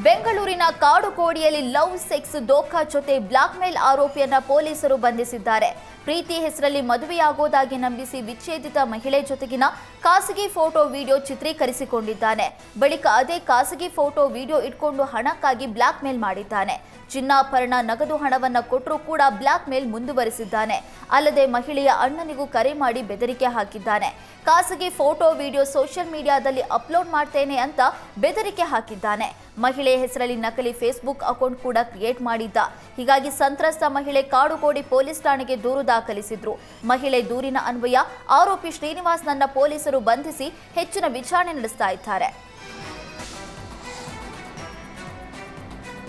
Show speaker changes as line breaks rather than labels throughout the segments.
ಬೆಂಗಳೂರಿನ ಕಾಡುಕೋಡಿಯಲ್ಲಿ love sex ದೋಖಾ ಜೊತೆ blackmail ಆರೋಪಿಯನ್ನ ಪೊಲೀಸರು ಬಂಧಿಸಿದ್ದಾರೆ. ಪ್ರೀತಿ ಹೆಸರಲ್ಲಿ ಮದುವೆಯಾಗೋದಾಗಿ ನಂಬಿಸಿ ವಿಚ್ಛೇದಿತ ಮಹಿಳೆ ಜೊತೆಗಿನ ಖಾಸಗಿ ಫೋಟೋ ವಿಡಿಯೋ ಚಿತ್ರೀಕರಿಸಿಕೊಂಡಿದ್ದಾನೆ. ಬಳಿಕ ಅದೇ ಖಾಸಗಿ ಫೋಟೋ ವಿಡಿಯೋ ಇಟ್ಕೊಂಡು ಹಣಕ್ಕಾಗಿ ಬ್ಲಾಕ್ಮೇಲ್ ಮಾಡಿದ್ದಾನೆ. ಚಿನ್ನಾಭರಣ ನಗದು ಹಣವನ್ನ ಕೊಟ್ಟರೂ ಕೂಡ ಬ್ಲಾಕ್ಮೇಲ್ ಮುಂದುವರಿಸಿದ್ದಾನೆ. ಅಲ್ಲದೆ ಮಹಿಳೆಯ ಅಣ್ಣನಿಗೂ ಕರೆ ಮಾಡಿ ಬೆದರಿಕೆ ಹಾಕಿದ್ದಾನೆ. ಖಾಸಗಿ ಫೋಟೋ ವಿಡಿಯೋ ಸೋಷಿಯಲ್ ಮೀಡಿಯಾದಲ್ಲಿ ಅಪ್ಲೋಡ್ ಮಾಡ್ತೇನೆ ಅಂತ ಬೆದರಿಕೆ ಹಾಕಿದ್ದಾನೆ. ಮಹಿಳೆ ಹೆಸರಲ್ಲಿ ನಕಲಿ ಫೇಸ್ಬುಕ್ ಅಕೌಂಟ್ ಕೂಡ ಕ್ರಿಯೇಟ್ ಮಾಡಿದ್ದ. ಹೀಗಾಗಿ ಸಂತ್ರಸ್ತ ಮಹಿಳೆ ಕಾಡುಕೋಡಿ ಪೊಲೀಸ್ ಠಾಣೆಗೆ ದೂರು ದಾಖಲಿಸಿದ್ರು. ಮಹಿಳೆ ದೂರಿನ ಅನ್ವಯ ಆರೋಪಿ ಶ್ರೀನಿವಾಸ್ನನ್ನ ಪೊಲೀಸರು ಬಂಧಿಸಿ ಹೆಚ್ಚಿನ ವಿಚಾರಣೆ ನಡೆಸ್ತಾ ಇದ್ದಾರೆ.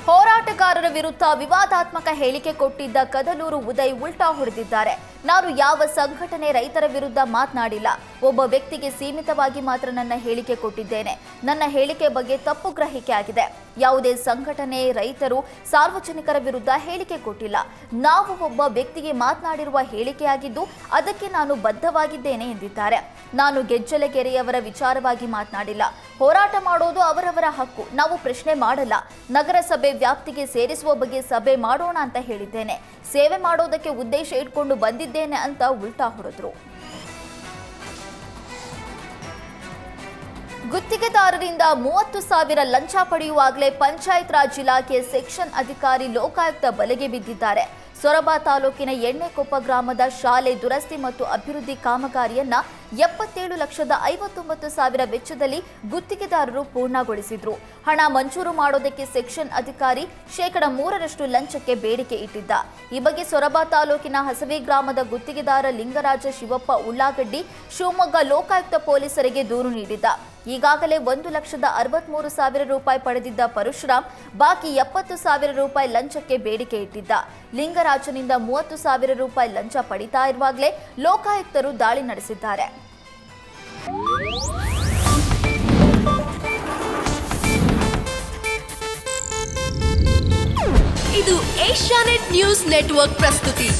ಹೋರಾಟಗಾರರ ವಿರುದ್ಧ ವಿವಾದಾತ್ಮಕ ಹೇಳಿಕೆ ಕೊಟ್ಟಿದ್ದ ಕದಲೂರು ಉದಯ್ ಉಲ್ಟಾ ಹೊಡೆದಿದ್ದಾರೆ. ನಾನು ಯಾವ ಸಂಘಟನೆ ರೈತರ ವಿರುದ್ಧ ಮಾತನಾಡಿಲ್ಲ. ಒಬ್ಬ ವ್ಯಕ್ತಿಗೆ ಸೀಮಿತವಾಗಿ ಮಾತ್ರ ನನ್ನ ಹೇಳಿಕೆ ಕೊಟ್ಟಿದ್ದೇನೆ. ನನ್ನ ಹೇಳಿಕೆ ಬಗ್ಗೆ ತಪ್ಪು ಗ್ರಹಿಕೆ ಆಗಿದೆ. ಯಾವುದೇ ಸಂಘಟನೆ ರೈತರು ಸಾರ್ವಜನಿಕರ ವಿರುದ್ಧ ಹೇಳಿಕೆ ಕೊಟ್ಟಿಲ್ಲ. ನಾವು ಒಬ್ಬ ವ್ಯಕ್ತಿಗೆ ಮಾತನಾಡಿರುವ ಹೇಳಿಕೆಯಾಗಿದ್ದು ಅದಕ್ಕೆ ನಾನು ಬದ್ಧವಾಗಿದ್ದೇನೆ ಎಂದಿದ್ದಾರೆ. ನಾನು ಗೆಜ್ಜಲಗೆರೆಯವರ ವಿಚಾರವಾಗಿ ಮಾತನಾಡಿಲ್ಲ. ಹೋರಾಟ ಮಾಡೋದು ಅವರವರ ಹಕ್ಕು. ನಾವು ಪ್ರಶ್ನೆ ಮಾಡಲ್ಲ. ನಗರಸಭೆ ವ್ಯಾಪ್ತಿಗೆ ಸೇರಿಸುವ ಬಗ್ಗೆ ಸಭೆ ಮಾಡೋಣ ಅಂತ ಹೇಳಿದ್ದೇನೆ. ಸೇವೆ ಮಾಡೋದಕ್ಕೆ ಉದ್ದೇಶ ಇಟ್ಕೊಂಡು ಬಂದಿದ್ದೇನೆ ಅಂತ ಉಲ್ಟಾ ಹೊಡೆದ್ರು. ಗುತ್ತಿಗೆದಾರರಿಂದ 30,000 ಲಂಚ ಪಡೆಯುವಾಗಲೇ ಪಂಚಾಯತ್ ರಾಜ್ ಇಲಾಖೆ ಸೆಕ್ಷನ್ ಅಧಿಕಾರಿ ಲೋಕಾಯುಕ್ತ ಬಲೆಗೆ ಬಿದ್ದಿದ್ದಾರೆ. ಸೊರಬ ತಾಲೂಕಿನ ಎಣ್ಣೆಕೊಪ್ಪ ಗ್ರಾಮದ ಶಾಲೆ ದುರಸ್ತಿ ಮತ್ತು ಅಭಿವೃದ್ಧಿ ಕಾಮಗಾರಿಯನ್ನ 77,59,000 ವೆಚ್ಚದಲ್ಲಿ ಗುತ್ತಿಗೆದಾರರು ಪೂರ್ಣಗೊಳಿಸಿದ್ರು. ಹಣ ಮಂಜೂರು ಮಾಡೋದಕ್ಕೆ ಸೆಕ್ಷನ್ ಅಧಿಕಾರಿ %3 ಲಂಚಕ್ಕೆ ಬೇಡಿಕೆ ಇಟ್ಟಿದ್ದ. ಈ ಬಗ್ಗೆ ಸೊರಬ ತಾಲೂಕಿನ ಹಸವಿ ಗ್ರಾಮದ ಗುತ್ತಿಗೆದಾರ ಲಿಂಗರಾಜ ಶಿವಪ್ಪ ಉಳ್ಳಾಗಡ್ಡಿ ಶಿವಮೊಗ್ಗ ಲೋಕಾಯುಕ್ತ ಪೊಲೀಸರಿಗೆ ದೂರು ನೀಡಿದ್ದ. ಈಗಾಗಲೇ ₹1,63,000 ಪಡೆದಿದ್ದ ಪರಶುರಾಮ್ ಬಾಕಿ ₹70,000 ಲಂಚಕ್ಕೆ ಬೇಡಿಕೆ ಇಟ್ಟಿದ್ದ. ಲಿಂಗರಾಜನಿಂದ ₹30,000 ಲಂಚ ಪಡಿತಾ ಇರುವಾಗಲೇ ಲೋಕಾಯುಕ್ತರು ದಾಳಿ ನಡೆಸಿದ್ದಾರೆ.
ಇದು ಏಷ್ಯಾನೆಟ್ ನ್ಯೂಸ್ ನೆಟ್ವರ್ಕ್ ಪ್ರಸ್ತುತಿ.